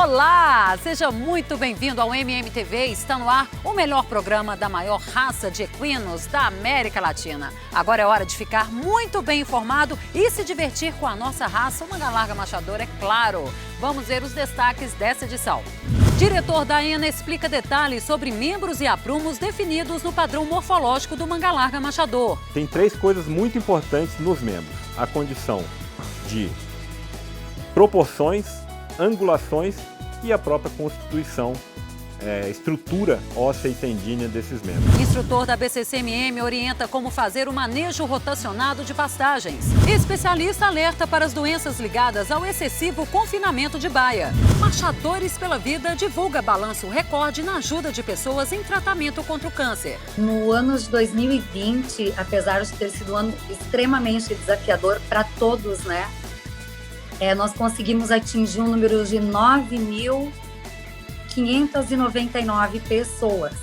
Olá! Seja muito bem-vindo ao MMTV. Está no ar o melhor programa da maior raça de equinos da América Latina. Agora é hora de ficar muito bem informado e se divertir com a nossa raça, o Manga Larga Machador, é claro. Vamos ver os destaques dessa edição. Diretor da ENA explica detalhes sobre membros e aprumos definidos no padrão morfológico do Manga Larga Machador. Tem três coisas muito importantes nos membros: a condição de proporções, angulações e a própria constituição, estrutura óssea e tendínea desses membros. Instrutor da BCCMM orienta como fazer o manejo rotacionado de pastagens. Especialista alerta para as doenças ligadas ao excessivo confinamento de baia. Marchadores pela Vida divulga balanço recorde na ajuda de pessoas em tratamento contra o câncer. No ano de 2020, apesar de ter sido um ano extremamente desafiador para todos, né? Nós conseguimos atingir um número de 9.599 pessoas.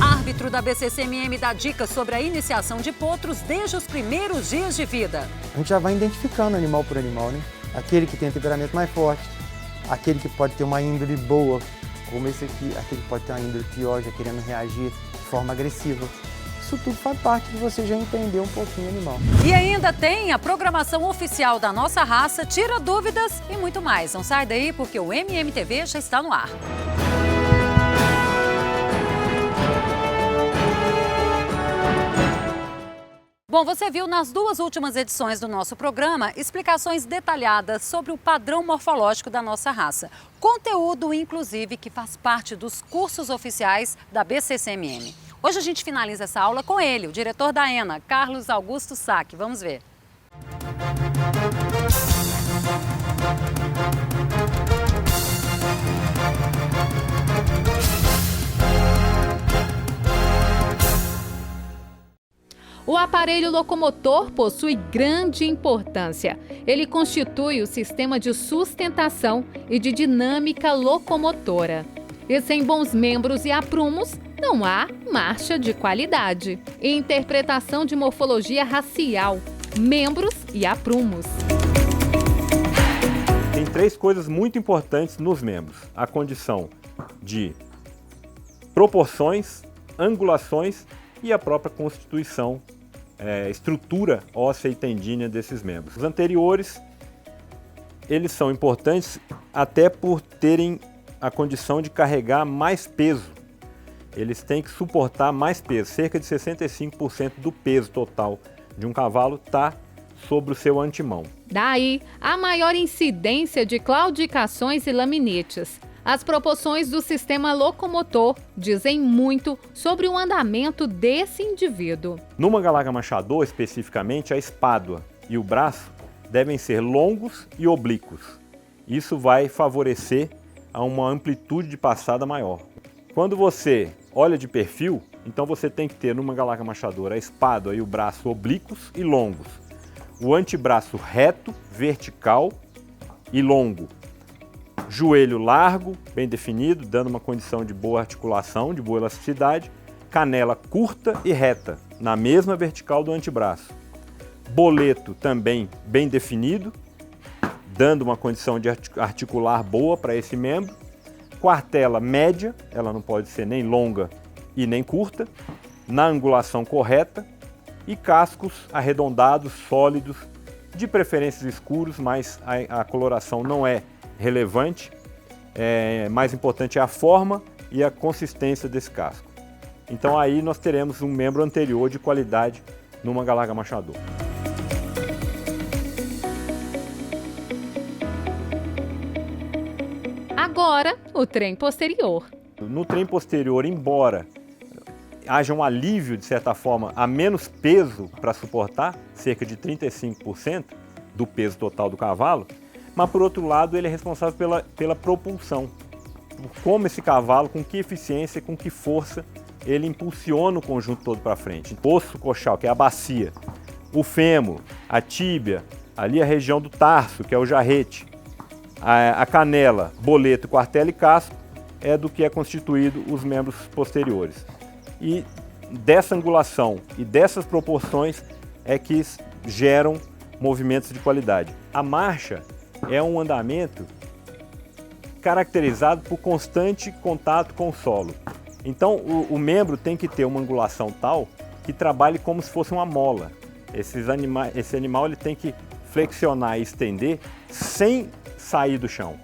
Árbitro da BCCMM dá dicas sobre a iniciação de potros desde os primeiros dias de vida. A gente já vai identificando animal por animal, né? Aquele que tem um temperamento mais forte, aquele que pode ter uma índole boa, como esse aqui, aquele que pode ter uma índole pior, já querendo reagir de forma agressiva. Isso tudo faz parte de você já entender um pouquinho o animal. E ainda tem a programação oficial da nossa raça, tira dúvidas e muito mais. Não sai daí porque o MMTV já está no ar. Bom, você viu nas duas últimas edições do nosso programa explicações detalhadas sobre o padrão morfológico da nossa raça. Conteúdo, inclusive, que faz parte dos cursos oficiais da BCCMM. Hoje a gente finaliza essa aula com ele, o diretor da ENA, Carlos Augusto Sack. Vamos ver. O aparelho locomotor possui grande importância. Ele constitui o sistema de sustentação e de dinâmica locomotora. E sem bons membros e aprumos, não há marcha de qualidade. Interpretação de morfologia racial, membros e aprumos. Tem três coisas muito importantes nos membros: a condição de proporções, angulações e a própria constituição, estrutura óssea e tendínea desses membros. Os anteriores, eles são importantes até por terem a condição de carregar mais peso. Eles têm que suportar mais peso. Cerca de 65% do peso total de um cavalo está sobre o seu antemão. Daí, a maior incidência de claudicações e laminetes. As proporções do sistema locomotor dizem muito sobre o andamento desse indivíduo. No Manga Larga Machador, especificamente, a espádua e o braço devem ser longos e oblíquos. Isso vai favorecer a uma amplitude de passada maior. Quando você olha de perfil, então você tem que ter no Manga Larga Machador a espádua e o braço oblíquos e longos. O antebraço reto, vertical e longo. Joelho largo, bem definido, dando uma condição de boa articulação, de boa elasticidade. Canela curta e reta, na mesma vertical do antebraço. Boleto também bem definido, dando uma condição de articular boa para esse membro. Quartela média, ela não pode ser nem longa e nem curta, na angulação correta. E cascos arredondados, sólidos, de preferência escuros, mas a coloração não é relevante. Mais importante é a forma e a consistência desse casco. Então aí nós teremos um membro anterior de qualidade no Manga Larga Machador. Agora, o trem posterior. No trem posterior, embora haja um alívio, de certa forma, a menos peso para suportar, cerca de 35% do peso total do cavalo, mas por outro lado ele é responsável pela propulsão. Como esse cavalo, com que eficiência, com que força ele impulsiona o conjunto todo para frente. O osso coxal, que é a bacia, o fêmur, a tíbia, ali a região do tarso, que é o jarrete, a canela, boleto, quartela e casco, é do que é constituído os membros posteriores. E dessa angulação e dessas proporções é que geram movimentos de qualidade. A marcha é um andamento caracterizado por constante contato com o solo. Então o membro tem que ter uma angulação tal que trabalhe como se fosse uma mola. Esse animal ele tem que flexionar e estender sem sair do chão.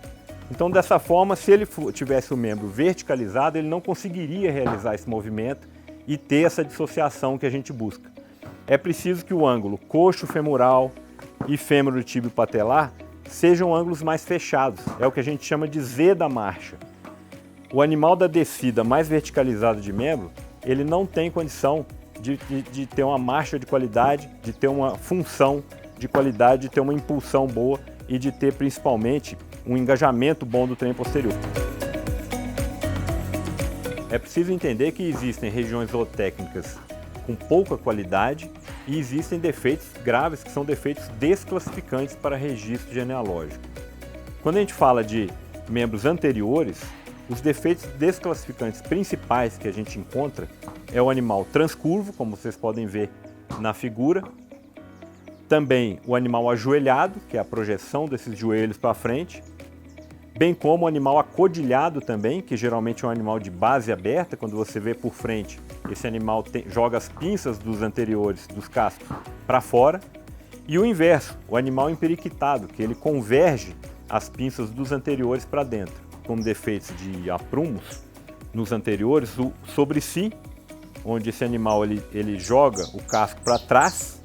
Então dessa forma, se ele tivesse o membro verticalizado, ele não conseguiria realizar esse movimento e ter essa dissociação que a gente busca. É preciso que o ângulo coxo-femoral e fêmuro-tíbio patelar sejam ângulos mais fechados, é o que a gente chama de Z da marcha. O animal da descida mais verticalizado de membro, ele não tem condição de ter uma marcha de qualidade, de ter uma função de qualidade, de ter uma impulsão boa e de ter principalmente um engajamento bom do trem posterior. É preciso entender que existem regiões zootécnicas com pouca qualidade e existem defeitos graves que são defeitos desclassificantes para registro genealógico. Quando a gente fala de membros anteriores, os defeitos desclassificantes principais que a gente encontra é o animal transcurvo, como vocês podem ver na figura, também o animal ajoelhado, que é a projeção desses joelhos para frente, bem como o animal acodilhado também, que geralmente é um animal de base aberta. Quando você vê por frente, esse animal joga as pinças dos anteriores, dos cascos, para fora. E o inverso, o animal emperiquitado, que ele converge as pinças dos anteriores para dentro, com defeitos de aprumos nos anteriores, o sobre si, onde esse animal ele joga o casco para trás,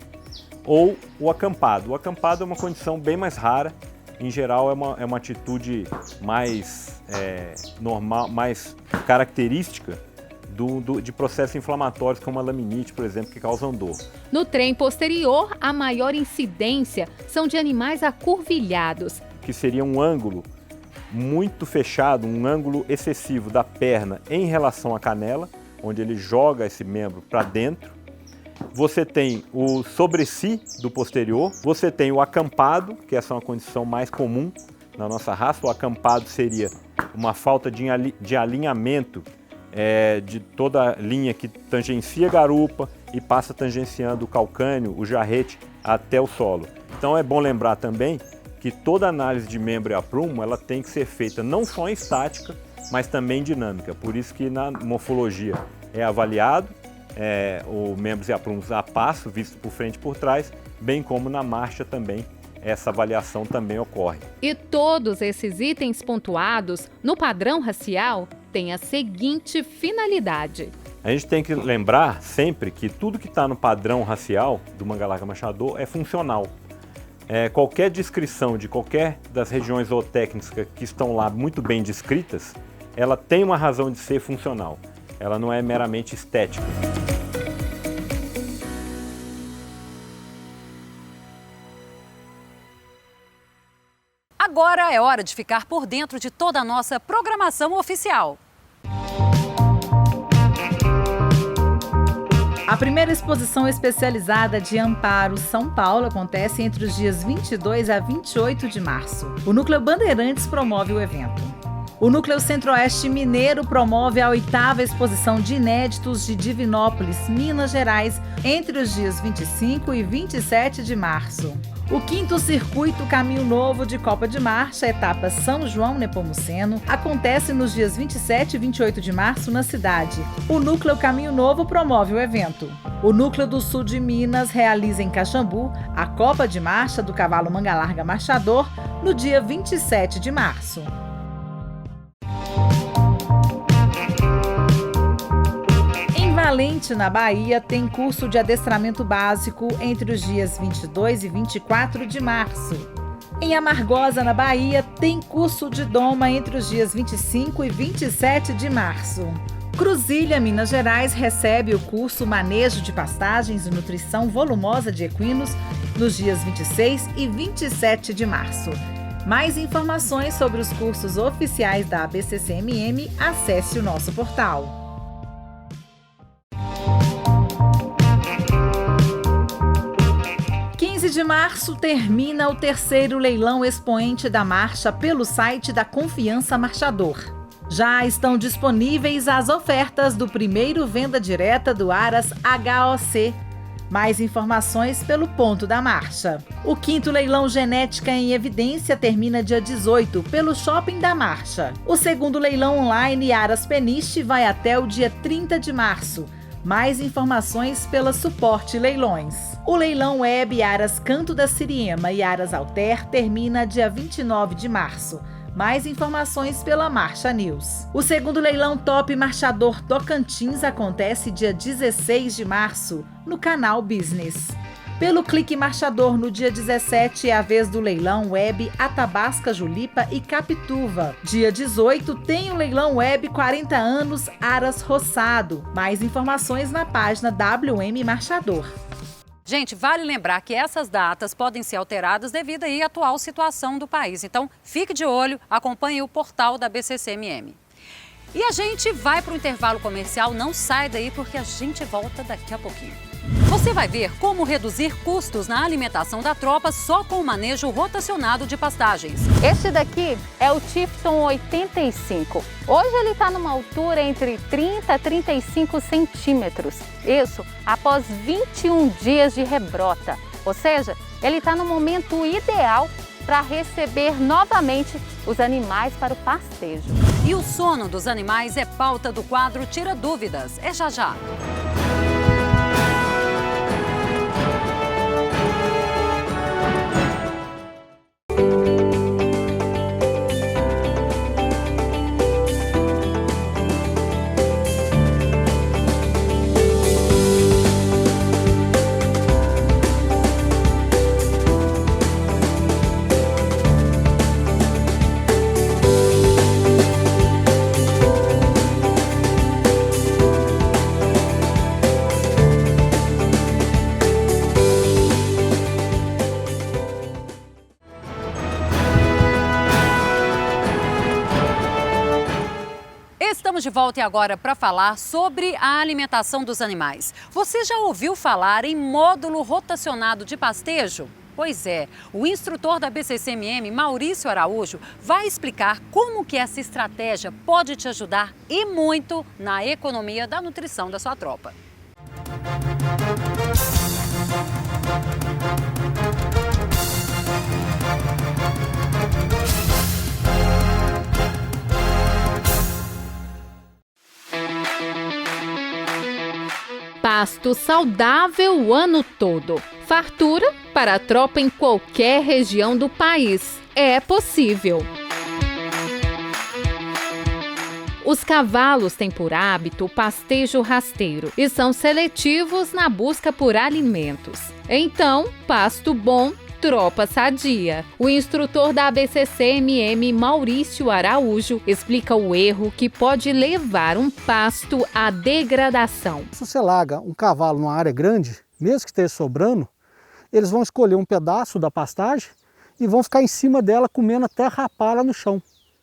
ou o acampado. O acampado é uma condição bem mais rara. Em geral, é uma atitude mais normal, mais característica de processos inflamatórios, como a laminite, por exemplo, que causam dor. No trem posterior, a maior incidência são de animais acurvilhados, que seria um ângulo muito fechado, um ângulo excessivo da perna em relação à canela, onde ele joga esse membro para dentro. Você tem o sobre si do posterior, você tem o acampado, que essa é uma condição mais comum na nossa raça. O acampado seria uma falta de alinhamento de toda a linha que tangencia a garupa e passa tangenciando o calcânio, o jarrete, até o solo. Então é bom lembrar também que toda análise de membro e aprumo ela tem que ser feita não só em estática, mas também em dinâmica. Por isso que na morfologia é avaliado o membros e aprumos a passo, visto por frente e por trás, bem como na marcha também, essa avaliação também ocorre. E todos esses itens pontuados no padrão racial têm a seguinte finalidade. A gente tem que lembrar sempre que tudo que está no padrão racial do manga-larga marchador é funcional. Qualquer descrição de qualquer das regiões zootécnicas que estão lá muito bem descritas, ela tem uma razão de ser funcional. Ela não é meramente estética. Agora é hora de ficar por dentro de toda a nossa programação oficial. A primeira exposição especializada de Amparo São Paulo acontece entre os dias 22 a 28 de março. O Núcleo Bandeirantes promove o evento. O Núcleo Centro-Oeste Mineiro promove a 8ª exposição de inéditos de Divinópolis, Minas Gerais, entre os dias 25 e 27 de março. O 5º Circuito Caminho Novo de Copa de Marcha, etapa São João Nepomuceno, acontece nos dias 27 e 28 de março na cidade. O Núcleo Caminho Novo promove o evento. O Núcleo do Sul de Minas realiza em Caxambu a Copa de Marcha do Cavalo Manga-Larga Marchador no dia 27 de março. Valente, na Bahia, tem curso de adestramento básico entre os dias 22 e 24 de março. Em Amargosa, na Bahia, tem curso de doma entre os dias 25 e 27 de março. Cruzília, Minas Gerais, recebe o curso Manejo de Pastagens e Nutrição Volumosa de Equinos nos dias 26 e 27 de março. Mais informações sobre os cursos oficiais da ABCCMM, acesse o nosso portal. 15 de março termina o 3º leilão expoente da marcha pelo site da Confiança Marchador. Já estão disponíveis as ofertas do primeiro venda direta do Aras HOC. Mais informações pelo ponto da marcha. O 5º leilão Genética em Evidência termina dia 18 pelo Shopping da Marcha. O 2º leilão online Aras Peniche vai até o dia 30 de março. Mais informações pela Suporte Leilões. O leilão web Aras Canto da Siriema e Aras Alter termina dia 29 de março. Mais informações pela Marcha News. O 2º leilão Top Marchador Tocantins acontece dia 16 de março, no canal Business. Pelo Clique Marchador, no dia 17, é a vez do leilão web Atabasca Julipa e Capituva. Dia 18 tem o leilão web 40 anos Aras Roçado. Mais informações na página WM Marchador. Gente, vale lembrar que essas datas podem ser alteradas devido à atual situação do país. Então, fique de olho, acompanhe o portal da BCCMM. E a gente vai para o intervalo comercial, não sai daí porque a gente volta daqui a pouquinho. Você vai ver como reduzir custos na alimentação da tropa só com o manejo rotacionado de pastagens. Este daqui é o Tifton 85. Hoje ele está numa altura entre 30 a 35 centímetros. Isso após 21 dias de rebrota. Ou seja, ele está no momento ideal para receber novamente os animais para o pastejo. E o sono dos animais é pauta do quadro Tira Dúvidas. É já já. Estamos de volta e agora para falar sobre a alimentação dos animais. Você já ouviu falar em módulo rotacionado de pastejo? Pois é, o instrutor da BCCMM, Maurício Araújo, vai explicar como que essa estratégia pode te ajudar e muito na economia da nutrição da sua tropa. Pasto saudável o ano todo. Fartura para a tropa em qualquer região do país. É possível. Os cavalos têm por hábito o pastejo rasteiro e são seletivos na busca por alimentos. Então, pasto bom, tropa sadia. O instrutor da BCCMM, Maurício Araújo, explica o erro que pode levar um pasto à degradação. Se você larga um cavalo numa área grande, mesmo que esteja sobrando, eles vão escolher um pedaço da pastagem e vão ficar em cima dela comendo até rapar lá no chão.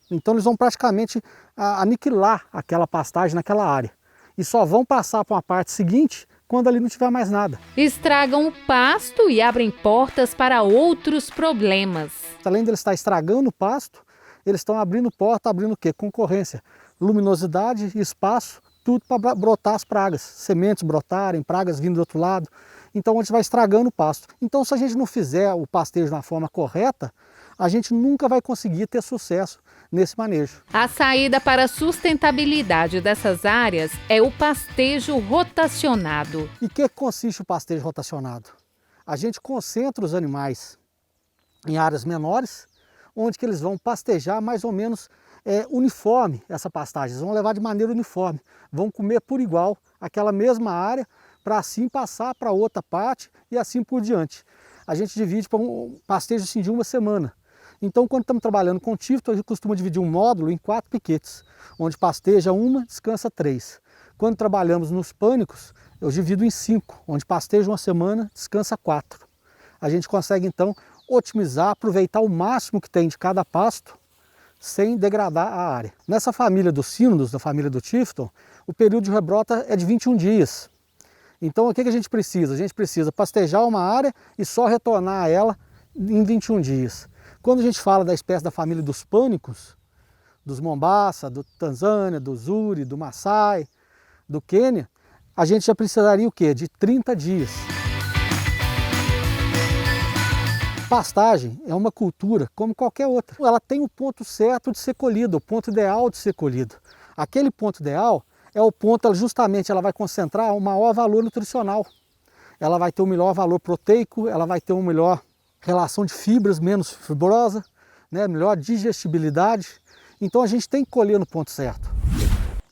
Então eles vão praticamente aniquilar aquela pastagem naquela área. E só vão passar para uma parte seguinte quando ali não tiver mais nada. Estragam o pasto e abrem portas para outros problemas. Além de eles estar estragando o pasto, eles estão abrindo porta, abrindo o quê? Concorrência, luminosidade, espaço, tudo para brotar as pragas. Sementes brotarem, pragas vindo do outro lado. Então a gente vai estragando o pasto. Então se a gente não fizer o pastejo de uma forma correta, a gente nunca vai conseguir ter sucesso nesse manejo. A saída para a sustentabilidade dessas áreas é o pastejo rotacionado. E o que consiste o pastejo rotacionado? A gente concentra os animais em áreas menores, onde que eles vão pastejar mais ou menos uniforme essa pastagem. Eles vão levar de maneira uniforme, vão comer por igual aquela mesma área, para assim passar para outra parte e assim por diante. A gente divide para um pastejo assim, de uma semana. Então, quando estamos trabalhando com Tifton, a gente costuma dividir um módulo em 4 piquetes, onde pasteja uma, descansa 3. Quando trabalhamos nos pânicos, eu divido em 5, onde pasteja uma semana, descansa 4. A gente consegue, então, otimizar, aproveitar o máximo que tem de cada pasto, sem degradar a área. Nessa família dos sínodos, da família do Tifton, o período de rebrota é de 21 dias. Então, o que a gente precisa? A gente precisa pastejar uma área e só retornar a ela em 21 dias. Quando a gente fala da espécie da família dos pânicos, dos Mombasa, do Tanzânia, do Zuri, do Maasai, do Quênia, a gente já precisaria o quê? De 30 dias. pastagem é uma cultura como qualquer outra. Ela tem o ponto certo de ser colhida, o ponto ideal de ser colhido. Aquele ponto ideal é o ponto, justamente, ela vai concentrar o maior valor nutricional. Ela vai ter o melhor valor proteico, ela vai ter uma melhor relação de fibras, menos fibrosa, né? Melhor digestibilidade. Então a gente tem que colher no ponto certo.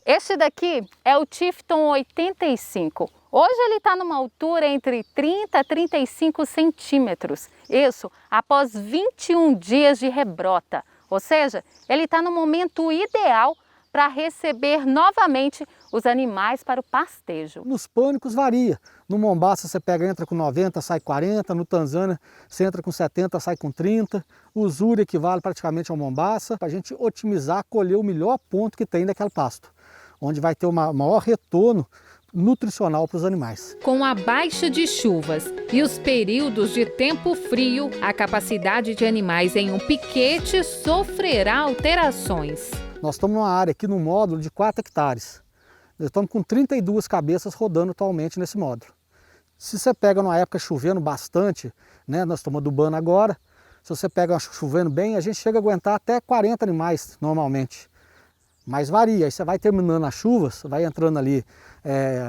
Este daqui é o Tifton 85. Hoje ele está numa altura entre 30 a 35 centímetros. Isso após 21 dias de rebrota. Ou seja, ele está no momento ideal para receber novamente os animais para o pastejo. Nos pânicos varia. No Mombaça você entra com 90, sai 40. No Tanzânia você entra com 70, sai com 30. O Zuri equivale praticamente ao Mombaça. Para a gente otimizar, colher o melhor ponto que tem daquele pasto, onde vai ter o maior retorno nutricional para os animais. Com a baixa de chuvas e os períodos de tempo frio, a capacidade de animais em um piquete sofrerá alterações. Nós estamos numa área aqui no módulo de 4 hectares. Nós estamos com 32 cabeças rodando atualmente nesse módulo. Se você pega numa época chovendo bastante, né, nós estamos adubando agora, se você pega chovendo bem, a gente chega a aguentar até 40 animais normalmente. Mas varia, aí você vai terminando as chuvas, vai entrando ali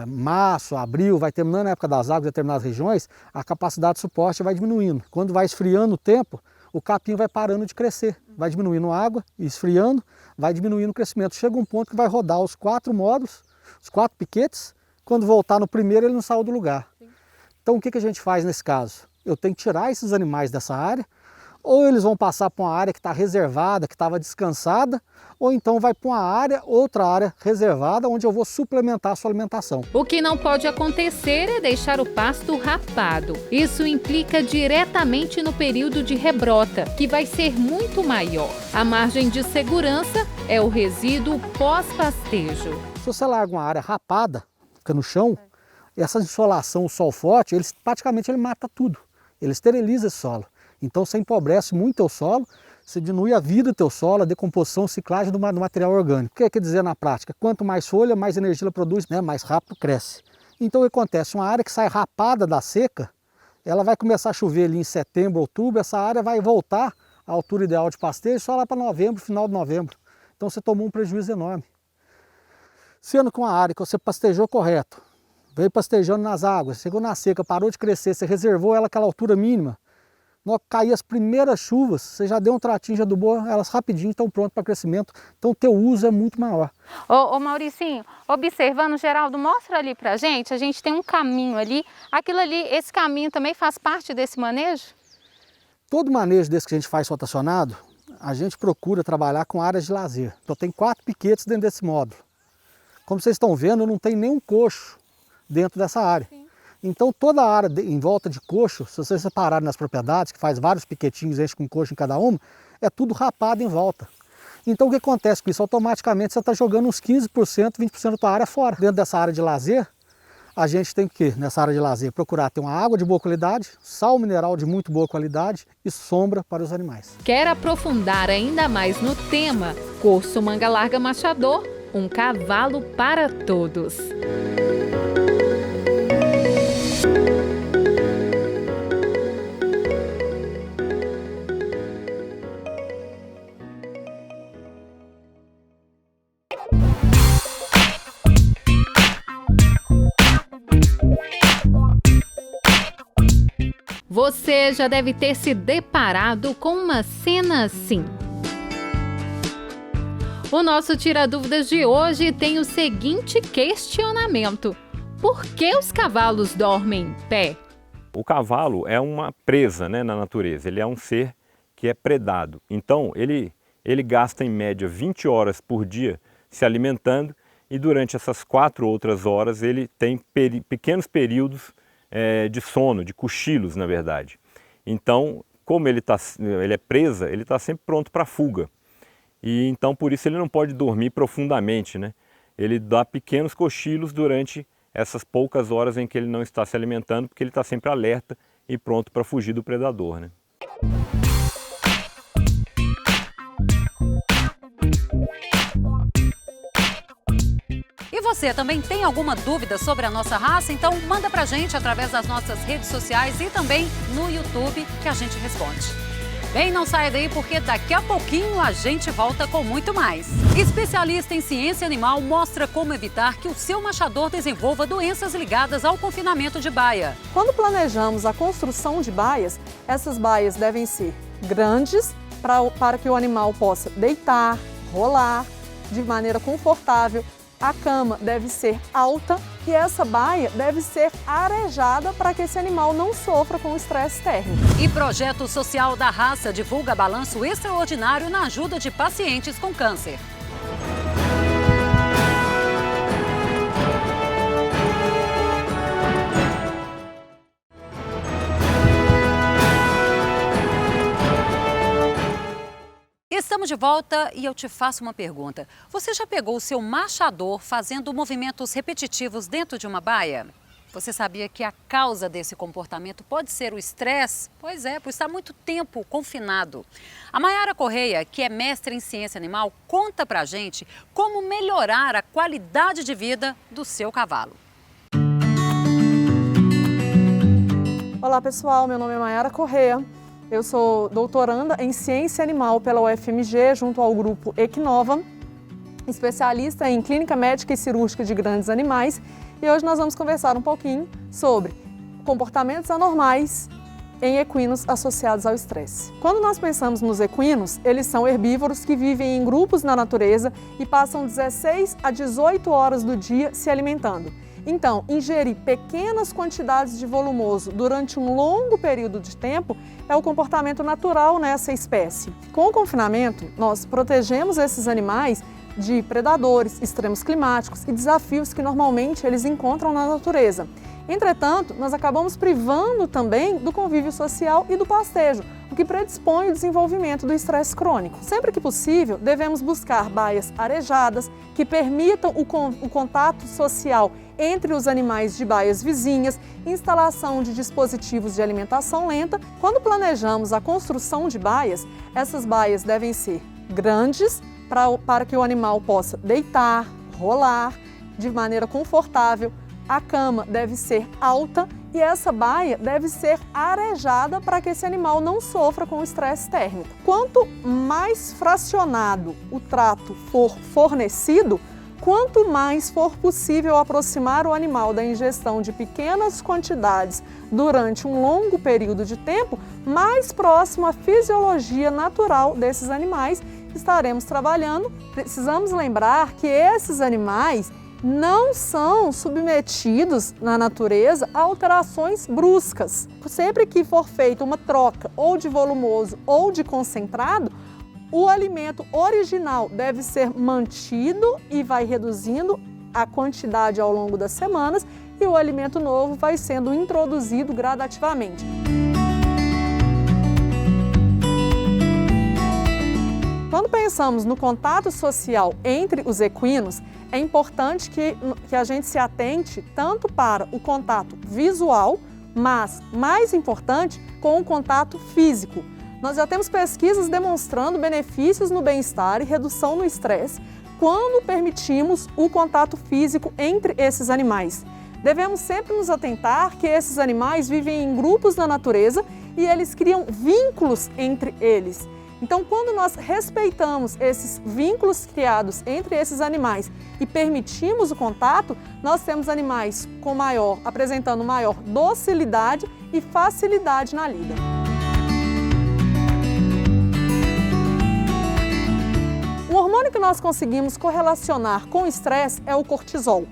março, abril, vai terminando a época das águas em determinadas regiões, a capacidade de suporte vai diminuindo. Quando vai esfriando o tempo, o capim vai parando de crescer, vai diminuindo a água, esfriando, vai diminuindo o crescimento. Chega um ponto que vai rodar os 4 módulos, os 4 piquetes, quando voltar no primeiro ele não saiu do lugar. Então o que a gente faz nesse caso? Eu tenho que tirar esses animais dessa área, ou eles vão passar para uma área que está reservada, que estava descansada, ou então vai para uma outra área reservada, onde eu vou suplementar a sua alimentação. O que não pode acontecer é deixar o pasto rapado. Isso implica diretamente no período de rebrota, que vai ser muito maior. A margem de segurança é o resíduo pós-pastejo. Se você larga uma área rapada, fica no chão, essa insolação, o sol forte, praticamente ele mata tudo. Ele esteriliza esse solo. Então você empobrece muito o solo, você diminui a vida do teu solo, a decomposição, a ciclagem do material orgânico. O que quer dizer na prática? Quanto mais folha, mais energia ela produz, né? Mais rápido cresce. Então o que acontece? Uma área que sai rapada da seca, ela vai começar a chover ali em setembro, outubro, essa área vai voltar à altura ideal de pastejo só lá para novembro, final de novembro. Então você tomou um prejuízo enorme. Sendo que uma área que você pastejou correto, veio pastejando nas águas, chegou na seca, parou de crescer, você reservou ela àquela altura mínima, na hora que cair as primeiras chuvas, você já deu um tratinho, já adubou, elas rapidinho estão prontas para crescimento, então o teu uso é muito maior. Ô Mauricinho, observando, Geraldo, mostra ali pra gente, a gente tem um caminho ali, aquilo ali, esse caminho também faz parte desse manejo? Todo manejo desse que a gente faz rotacionado, a gente procura trabalhar com áreas de lazer. Então tem 4 piquetes dentro desse módulo. Como vocês estão vendo, não tem nenhum coxo dentro dessa área. Sim. Então toda a área em volta de coxo, se vocês separarem nas propriedades, que faz vários piquetinhos, enche com coxo em cada uma, é tudo rapado em volta. Então o que acontece com isso? Automaticamente você está jogando uns 15%, 20% da tua área fora. Dentro dessa área de lazer, a gente tem que, nessa área de lazer, procurar ter uma água de boa qualidade, sal mineral de muito boa qualidade e sombra para os animais. Quer aprofundar ainda mais no tema? Curso Manga Larga Machador, um cavalo para todos. Você já deve ter se deparado com uma cena assim. O nosso Tira Dúvidas de hoje tem o seguinte questionamento: por que os cavalos dormem em pé? O cavalo é uma presa, né, na natureza, ele é um ser que é predado. Então ele gasta em média 20 horas por dia se alimentando e durante essas 4 outras horas ele tem pequenos períodos de sono, de cochilos, na verdade. Então, como ele é presa, ele está sempre pronto para fuga. E então, por isso, ele não pode dormir profundamente, né? Ele dá pequenos cochilos durante essas poucas horas em que ele não está se alimentando, porque ele está sempre alerta e pronto para fugir do predador, né? você também tem alguma dúvida sobre a nossa raça? Então manda pra gente através das nossas redes sociais e também no YouTube que a gente responde. Bem, não saia daí porque daqui a pouquinho a gente volta com muito mais. Especialista em ciência animal mostra como evitar que o seu machador desenvolva doenças ligadas ao confinamento de baia. Quando planejamos a construção de baias, essas baias devem ser grandes para que o animal possa deitar, rolar de maneira confortável. A cama deve ser alta e essa baia deve ser arejada para que esse animal não sofra com o estresse térmico. E projeto social da raça divulga balanço extraordinário na ajuda de pacientes com câncer. Estamos de volta e eu te faço uma pergunta. Você já pegou o seu machador fazendo movimentos repetitivos dentro de uma baia? Você sabia que a causa desse comportamento pode ser o estresse? Pois é, por estar muito tempo confinado. A Mayara Correia, que é mestre em ciência animal, conta pra gente como melhorar a qualidade de vida do seu cavalo. Olá pessoal, meu nome é Mayara Correia. Eu sou doutoranda em Ciência Animal pela UFMG, junto ao grupo Equinova, especialista em Clínica Médica e Cirúrgica de Grandes Animais, e hoje nós vamos conversar um pouquinho sobre comportamentos anormais em equinos associados ao estresse. Quando nós pensamos nos equinos, eles são herbívoros que vivem em grupos na natureza e passam 16 a 18 horas do dia se alimentando. Então, ingerir pequenas quantidades de volumoso durante um longo período de tempo é o comportamento natural nessa espécie. Com o confinamento, nós protegemos esses animais de predadores, extremos climáticos e desafios que normalmente eles encontram na natureza. Entretanto, nós acabamos privando também do convívio social e do pastejo, o que predispõe o desenvolvimento do estresse crônico. Sempre que possível, devemos buscar baias arejadas que permitam o contato social entre os animais de baias vizinhas, instalação de dispositivos de alimentação lenta. Quando planejamos a construção de baias, essas baias devem ser grandes para que o animal possa deitar, rolar de maneira confortável. A cama deve ser alta e essa baia deve ser arejada para que esse animal não sofra com o estresse térmico. Quanto mais fracionado o trato for fornecido, quanto mais for possível aproximar o animal da ingestão de pequenas quantidades durante um longo período de tempo, mais próximo à fisiologia natural desses animais estaremos trabalhando. Precisamos lembrar que esses animais não são submetidos na natureza a alterações bruscas. Sempre que for feita uma troca ou de volumoso ou de concentrado, o alimento original deve ser mantido e vai reduzindo a quantidade ao longo das semanas e o alimento novo vai sendo introduzido gradativamente. Quando pensamos no contato social entre os equinos, é importante que a gente se atente tanto para o contato visual, mas mais importante, com o contato físico. Nós já temos pesquisas demonstrando benefícios no bem-estar e redução no estresse quando permitimos o contato físico entre esses animais. Devemos sempre nos atentar que esses animais vivem em grupos na natureza e eles criam vínculos entre eles. Então, quando nós respeitamos esses vínculos criados entre esses animais e permitimos o contato, nós temos animais apresentando maior docilidade e facilidade na lida. Um hormônio que nós conseguimos correlacionar com o estresse é o cortisol.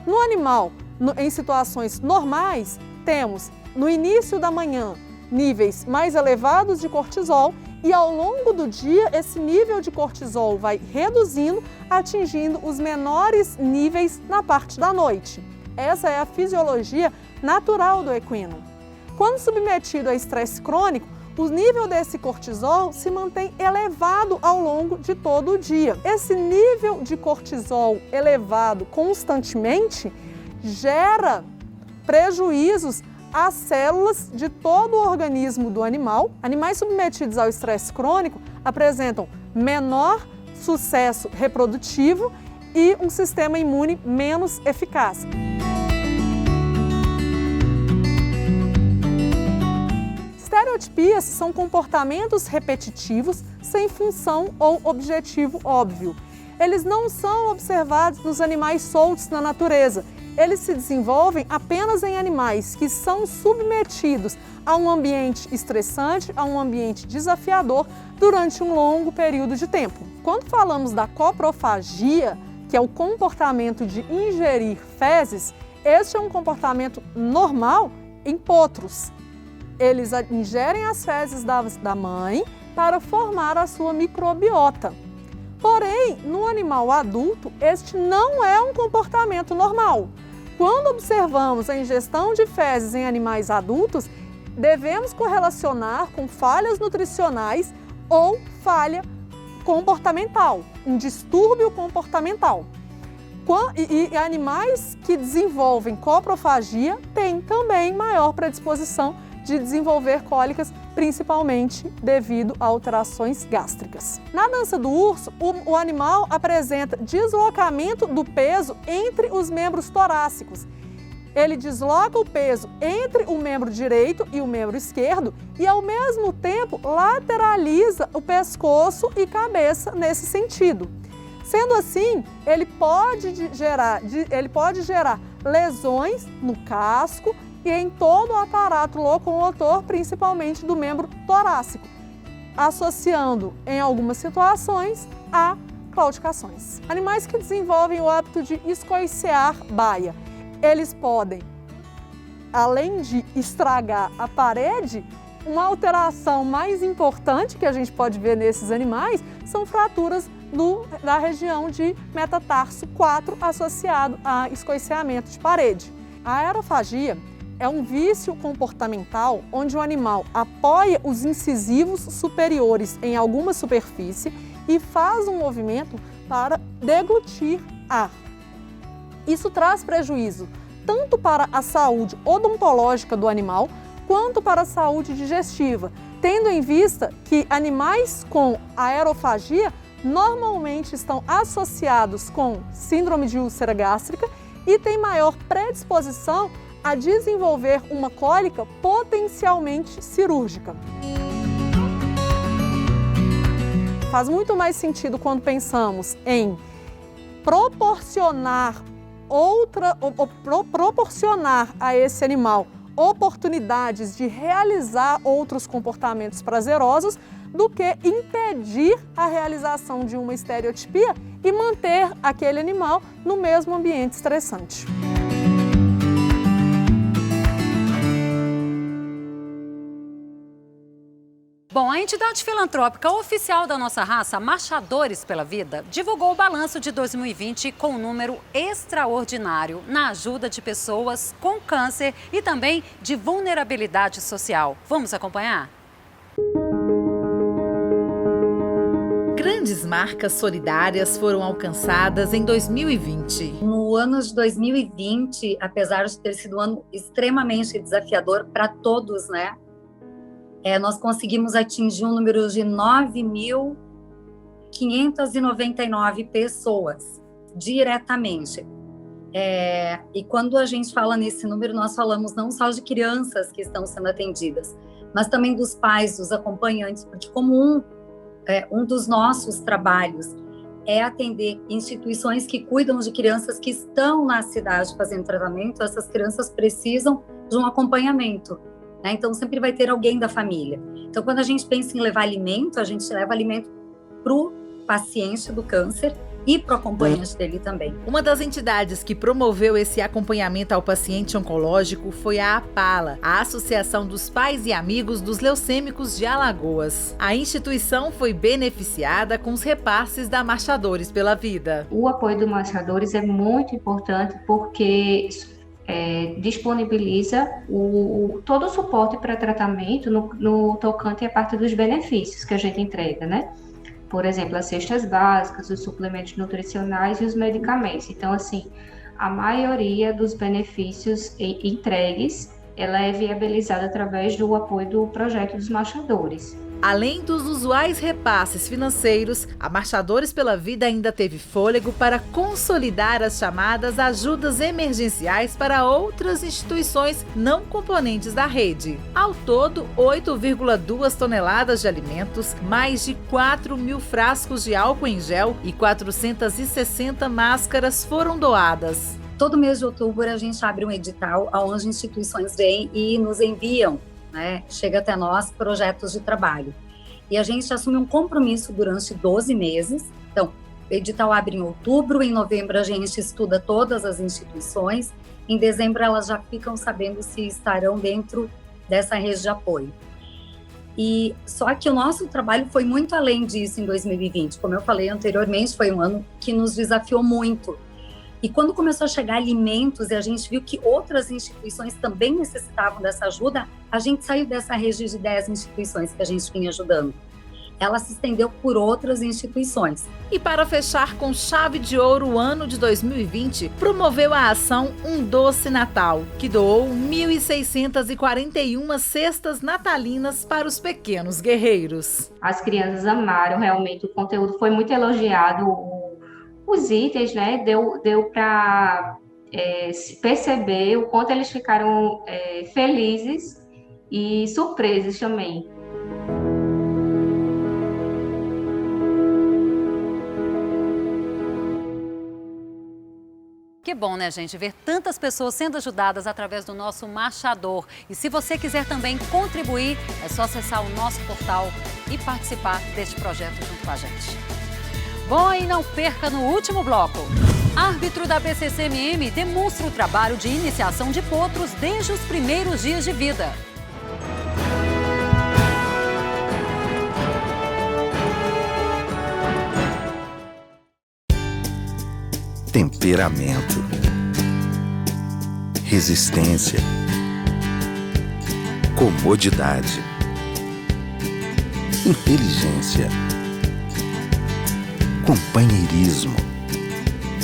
No animal, em situações normais, temos no início da manhã níveis mais elevados de cortisol e ao longo do dia esse nível de cortisol vai reduzindo, atingindo os menores níveis na parte da noite. Essa é a fisiologia natural do equino. Quando submetido a estresse crônico, o nível desse cortisol se mantém elevado ao longo de todo o dia. Esse nível de cortisol elevado constantemente gera prejuízos às células de todo o organismo do animal. Animais submetidos ao estresse crônico apresentam menor sucesso reprodutivo e um sistema imune menos eficaz. Estereotipias são comportamentos repetitivos sem função ou objetivo óbvio. Eles não são observados nos animais soltos na natureza. Eles se desenvolvem apenas em animais que são submetidos a um ambiente estressante, a um ambiente desafiador durante um longo período de tempo. Quando falamos da coprofagia, que é o comportamento de ingerir fezes, este é um comportamento normal em potros. Eles ingerem as fezes da mãe para formar a sua microbiota. Porém, no animal adulto, este não é um comportamento normal. Quando observamos a ingestão de fezes em animais adultos, devemos correlacionar com falhas nutricionais ou falha comportamental, um distúrbio comportamental. E animais que desenvolvem coprofagia têm também maior predisposição de desenvolver cólicas, principalmente devido a alterações gástricas. Na dança do urso, o animal apresenta deslocamento do peso entre os membros torácicos. Ele desloca o peso entre o membro direito e o membro esquerdo e, ao mesmo tempo, lateraliza o pescoço e cabeça nesse sentido. Sendo assim, ele pode gerar lesões no casco e em todo o aparato locomotor, principalmente do membro torácico, associando, em algumas situações, a claudicações. Animais que desenvolvem o hábito de escoicear baia, eles podem, além de estragar a parede, uma alteração mais importante que a gente pode ver nesses animais são fraturas da região de metatarso 4 associado a escoiceamento de parede. A aerofagia é um vício comportamental onde o animal apoia os incisivos superiores em alguma superfície e faz um movimento para deglutir ar. Isso traz prejuízo tanto para a saúde odontológica do animal quanto para a saúde digestiva, tendo em vista que animais com aerofagia normalmente estão associados com síndrome de úlcera gástrica e têm maior predisposição a desenvolver uma cólica potencialmente cirúrgica. Faz muito mais sentido quando pensamos em proporcionar a esse animal oportunidades de realizar outros comportamentos prazerosos do que impedir a realização de uma estereotipia e manter aquele animal no mesmo ambiente estressante. Bom, a entidade filantrópica oficial da nossa raça, Marchadores pela Vida, divulgou o balanço de 2020 com um número extraordinário na ajuda de pessoas com câncer e também de vulnerabilidade social. Vamos acompanhar? Grandes marcas solidárias foram alcançadas em 2020. No ano de 2020, apesar de ter sido um ano extremamente desafiador para todos, né? Nós conseguimos atingir um número de 9.599 pessoas diretamente. E quando a gente fala nesse número, nós falamos não só de crianças que estão sendo atendidas, mas também dos pais, dos acompanhantes, porque como um dos nossos trabalhos é atender instituições que cuidam de crianças que estão na cidade fazendo tratamento, essas crianças precisam de um acompanhamento. Então, sempre vai ter alguém da família. Então, quando a gente pensa em levar alimento, a gente leva alimento para o paciente do câncer e para o acompanhante dele também. Uma das entidades que promoveu esse acompanhamento ao paciente oncológico foi a APALA, a Associação dos Pais e Amigos dos Leucêmicos de Alagoas. A instituição foi beneficiada com os repasses da Marchadores pela Vida. O apoio do Marchadores é muito importante porque disponibiliza todo o suporte para tratamento no tocante à parte dos benefícios que a gente entrega, né? Por exemplo, as cestas básicas, os suplementos nutricionais e os medicamentos. Então, assim, a maioria dos benefícios entregues, ela é viabilizada através do apoio do projeto dos Marchadores. Além dos usuais repasses financeiros, a Marchadores pela Vida ainda teve fôlego para consolidar as chamadas ajudas emergenciais para outras instituições não componentes da rede. Ao todo, 8,2 toneladas de alimentos, mais de 4.000 frascos de álcool em gel e 460 máscaras foram doadas. Todo mês de outubro a gente abre um edital onde instituições vêm e nos enviam, chega até nós, projetos de trabalho. E a gente assume um compromisso durante 12 meses. Então, o edital abre em outubro, em novembro a gente estuda todas as instituições, em dezembro elas já ficam sabendo se estarão dentro dessa rede de apoio. E só que o nosso trabalho foi muito além disso em 2020. Como eu falei anteriormente, foi um ano que nos desafiou muito. E quando começou a chegar alimentos e a gente viu que outras instituições também necessitavam dessa ajuda, a gente saiu dessa rede de 10 instituições que a gente vinha ajudando. Ela se estendeu por outras instituições. E para fechar com chave de ouro o ano de 2020, promoveu a ação Um Doce Natal, que doou 1.641 cestas natalinas para os pequenos guerreiros. As crianças amaram, realmente, o conteúdo foi muito elogiado. Os itens, deu para perceber o quanto eles ficaram felizes e surpresos também. Que bom, né, gente? Ver tantas pessoas sendo ajudadas através do nosso Marchador. E se você quiser também contribuir, é só acessar o nosso portal e participar deste projeto junto com a gente. Bom, e não perca no último bloco. Árbitro da BCCMM demonstra o trabalho de iniciação de potros desde os primeiros dias de vida. Temperamento, resistência, comodidade, inteligência, companheirismo.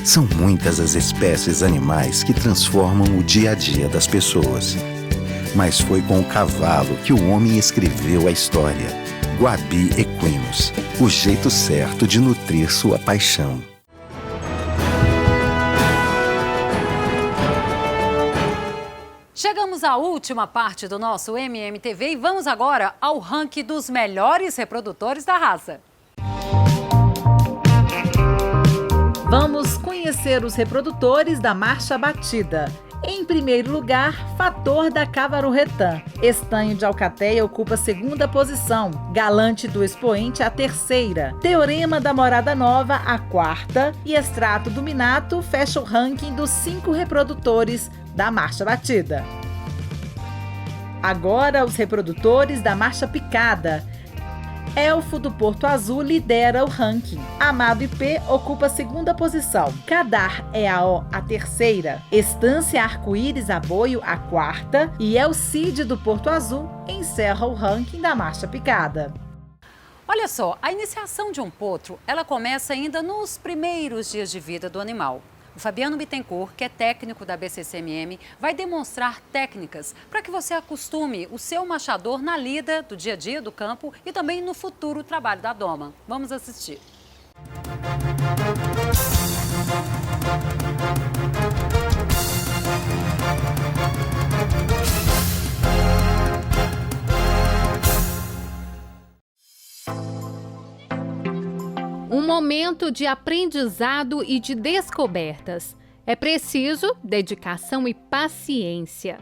São muitas as espécies animais que transformam o dia a dia das pessoas. Mas foi com o cavalo que o homem escreveu a história. Guabi Equinos, o jeito certo de nutrir sua paixão. Chegamos à última parte do nosso MMTV e vamos agora ao ranking dos melhores reprodutores da raça. Vamos conhecer os reprodutores da marcha batida. Em primeiro lugar, Fator da Cavaroretã. Estanho de Alcateia ocupa a segunda posição. Galante do Expoente a terceira. Teorema da Morada Nova a quarta. E Extrato do Minato fecha o ranking dos 5 reprodutores da marcha batida. Agora os reprodutores da marcha picada. Elfo do Porto Azul lidera o ranking. Amado IP ocupa a segunda posição. Cadar EAO a terceira. Estância Arco-Íris Aboio a quarta. E Elcide do Porto Azul encerra o ranking da marcha picada. Olha só, a iniciação de um potro, ela começa ainda nos primeiros dias de vida do animal. O Fabiano Bittencourt, que é técnico da BCCMM, vai demonstrar técnicas para que você acostume o seu machador na lida do dia a dia do campo e também no futuro trabalho da doma. Vamos assistir. Um momento de aprendizado e de descobertas. É preciso dedicação e paciência.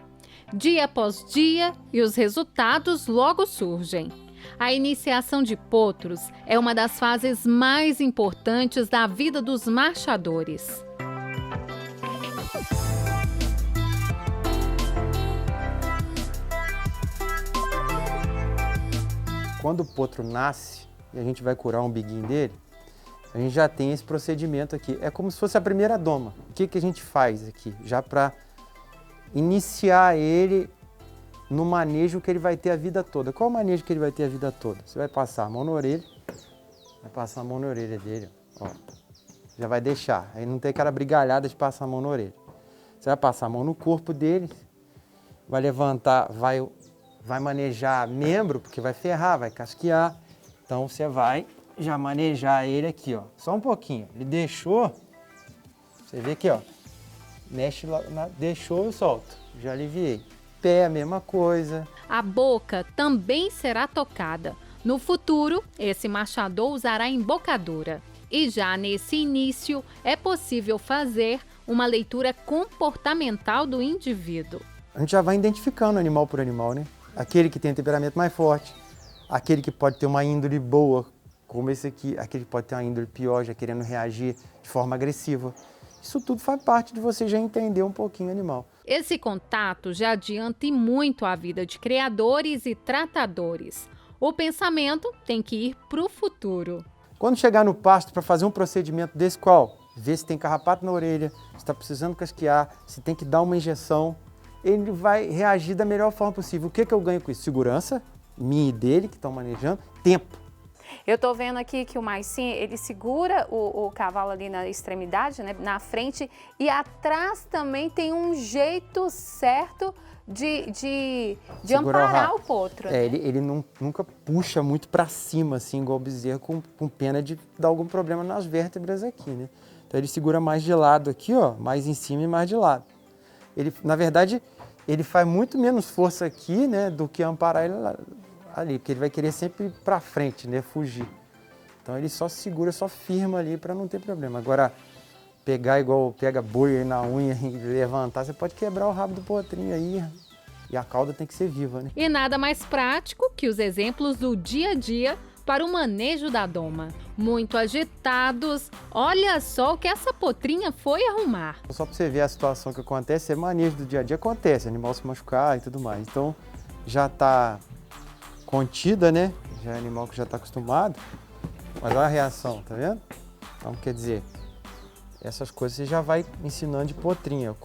Dia após dia e os resultados logo surgem. A iniciação de potros é uma das fases mais importantes da vida dos marchadores. Quando o potro nasce e a gente vai curar o umbiguinho dele, a gente já tem esse procedimento aqui. É como se fosse a primeira doma. O que a gente faz aqui? Já para iniciar ele no manejo que ele vai ter a vida toda. Qual o manejo que ele vai ter a vida toda? Você vai passar a mão na orelha, vai passar a mão na orelha dele, ó. Já vai deixar. Aí não tem aquela brigalhada de passar a mão na orelha. Você vai passar a mão no corpo dele, vai levantar, vai vai manejar membro, porque vai ferrar, vai casquear. Então você vai já manejar ele aqui, ó. Só um pouquinho. Ele deixou, você vê aqui, ó. Mexe lá, deixou, eu solto. Já aliviei. Pé, a mesma coisa. A boca também será tocada. No futuro, esse machador usará embocadura. E já nesse início, é possível fazer uma leitura comportamental do indivíduo. A gente já vai identificando animal por animal, né? Aquele que tem temperamento mais forte, aquele que pode ter uma índole boa, como esse aqui, aquele que pode ter uma índole pior, já querendo reagir de forma agressiva. Isso tudo faz parte de você já entender um pouquinho o animal. Esse contato já adianta e muito a vida de criadores e tratadores. O pensamento tem que ir para o futuro. Quando chegar no pasto para fazer um procedimento desse qual? Ver se tem carrapato na orelha, se está precisando casquear, se tem que dar uma injeção, ele vai reagir da melhor forma possível. O que eu ganho com isso? Segurança, minha e dele, que estão manejando, tempo. Eu estou vendo aqui que o Marcinho, ele segura o cavalo ali na extremidade, né, na frente, e atrás também tem um jeito certo de amparar o potro. Né? Ele nunca puxa muito para cima, assim, igual o bezerro, com pena de dar algum problema nas vértebras aqui, né? Então ele segura mais de lado aqui, ó, mais em cima e mais de lado. Ele, na verdade, ele faz muito menos força aqui, né, do que amparar ele ali, porque ele vai querer sempre ir para frente, né, fugir. Então ele só segura, só firma ali para não ter problema. Agora, pegar igual pega boi aí na unha e levantar, você pode quebrar o rabo do potrinho aí. E a cauda tem que ser viva, né? E nada mais prático que os exemplos do dia a dia para o manejo da doma. Muito agitados, olha só o que essa potrinha foi arrumar. Só para você ver a situação que acontece, é manejo do dia a dia, acontece, animal se machucar e tudo mais. Então já está contida, né? Já é animal que já está acostumado. Mas olha a reação, tá vendo? Então quer dizer, essas coisas você já vai ensinando de potrinha,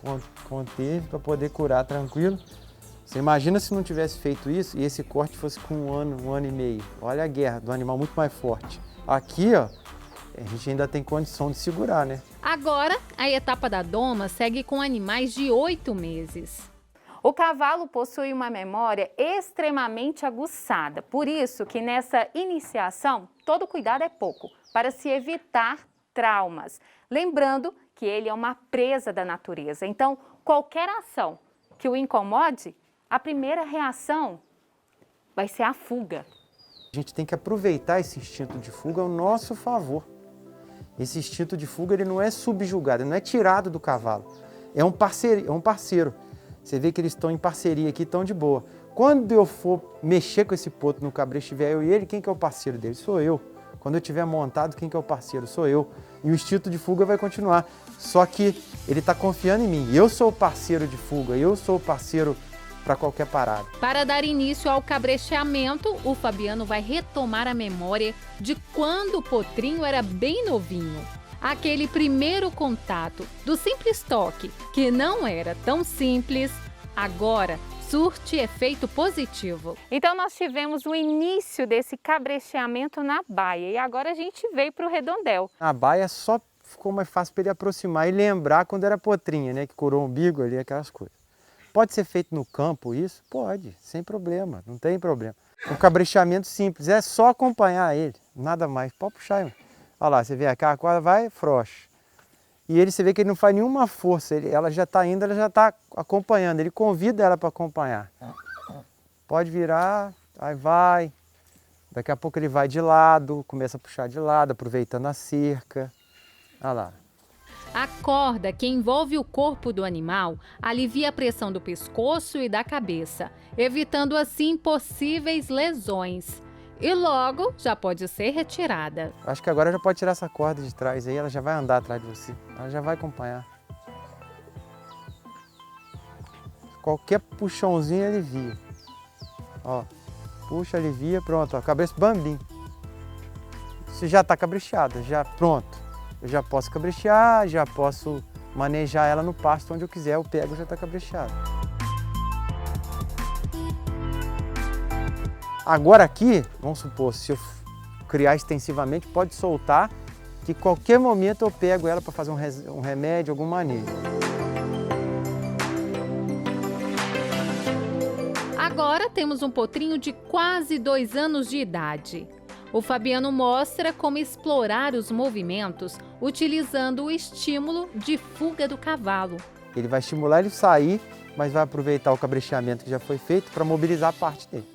conter para poder curar tranquilo. Você imagina se não tivesse feito isso e esse corte fosse com um ano e meio. Olha a guerra do animal muito mais forte. Aqui, ó, a gente ainda tem condição de segurar, né? Agora, a etapa da doma segue com animais de 8 meses. O cavalo possui uma memória extremamente aguçada. Por isso que nessa iniciação, todo cuidado é pouco, para se evitar traumas. Lembrando que ele é uma presa da natureza. Então, qualquer ação que o incomode, a primeira reação vai ser a fuga. A gente tem que aproveitar esse instinto de fuga ao nosso favor. Esse instinto de fuga ele não é subjugado, ele não é tirado do cavalo. É um parceiro. Você vê que eles estão em parceria aqui, estão de boa. Quando eu for mexer com esse potro no cabresto, estiver eu e ele, quem que é o parceiro dele? Sou eu. Quando eu estiver montado, quem que é o parceiro? Sou eu. E o instinto de fuga vai continuar. Só que ele está confiando em mim. Eu sou o parceiro de fuga, eu sou o parceiro para qualquer parada. Para dar início ao cabresteamento, o Fabiano vai retomar a memória de quando o potrinho era bem novinho. Aquele primeiro contato do simples toque, que não era tão simples, agora surte efeito positivo. Então nós tivemos o início desse cabresteamento na baia e agora a gente veio para o redondel. A baia só ficou mais fácil para ele aproximar e lembrar quando era potrinha, né? Que curou o umbigo ali, aquelas coisas. Pode ser feito no campo isso? Pode, sem problema, não tem problema. Um cabresteamento simples, é só acompanhar ele, nada mais. Pode puxar, olha lá, você vê aqui, a corda vai, frouxa. E ele, você vê que ele não faz nenhuma força, ela já está indo, ela já está acompanhando, ele convida ela para acompanhar. Pode virar, aí vai, daqui a pouco ele vai de lado, começa a puxar de lado, aproveitando a cerca, olha lá. A corda que envolve o corpo do animal alivia a pressão do pescoço e da cabeça, evitando assim possíveis lesões. E logo já pode ser retirada. Acho que agora já pode tirar essa corda de trás aí, ela já vai andar atrás de você, ela já vai acompanhar. Qualquer puxãozinho alivia. Ó, puxa, alivia, pronto, ó, cabeça bambim. Isso já está cabresteada, já pronto. Eu já posso cabrestear, já posso manejar ela no pasto onde eu quiser, eu pego, já está cabresteado. Agora aqui, vamos supor, se eu criar extensivamente, pode soltar, que qualquer momento eu pego ela para fazer um remédio, algum manejo. Agora temos um potrinho de quase 2 anos de idade. O Fabiano mostra como explorar os movimentos utilizando o estímulo de fuga do cavalo. Ele vai estimular ele a sair, mas vai aproveitar o cabrecheamento que já foi feito para mobilizar a parte dele.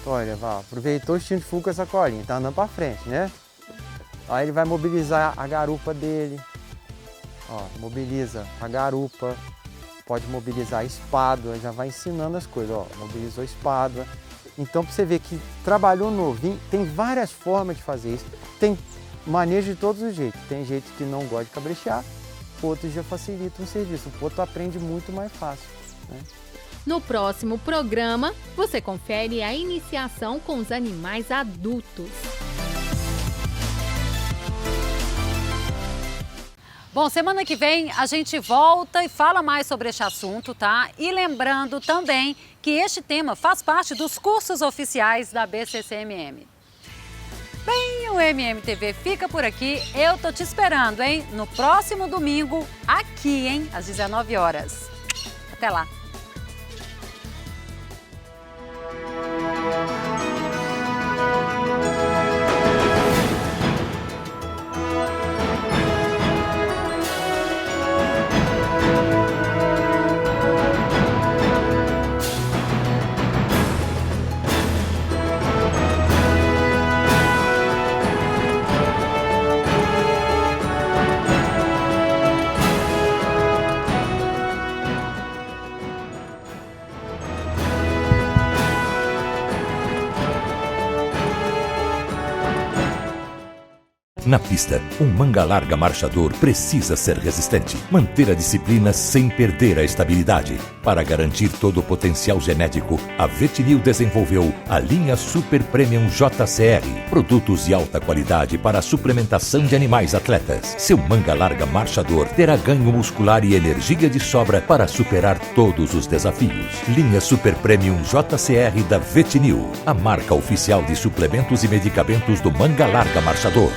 Então, olha, aproveitou o instinto de fuga com essa colinha, tá andando para frente, né? Aí ele vai mobilizar a garupa dele. Ó, mobiliza a garupa, pode mobilizar a espádua, já vai ensinando as coisas. Ó, mobilizou a espádua. Então, para você ver que trabalhou novinho, tem várias formas de fazer isso. Tem manejo de todos os jeitos. Tem gente que não gosta de cabrechear, outros já facilitam o serviço. O outro aprende muito mais fácil, né? No próximo programa, você confere a iniciação com os animais adultos. Bom, semana que vem a gente volta e fala mais sobre este assunto, tá? E lembrando também que este tema faz parte dos cursos oficiais da BCCMM. Bem, o MMTV fica por aqui. Eu tô te esperando, hein? No próximo domingo, aqui, hein? Às 19 horas. Até lá. Na pista, um manga larga marchador precisa ser resistente, manter a disciplina sem perder a estabilidade. Para garantir todo o potencial genético, a Vetinil desenvolveu a linha Super Premium JCR, produtos de alta qualidade para a suplementação de animais atletas. Seu manga larga marchador terá ganho muscular e energia de sobra para superar todos os desafios. Linha Super Premium JCR da Vetinil, a marca oficial de suplementos e medicamentos do manga larga marchador.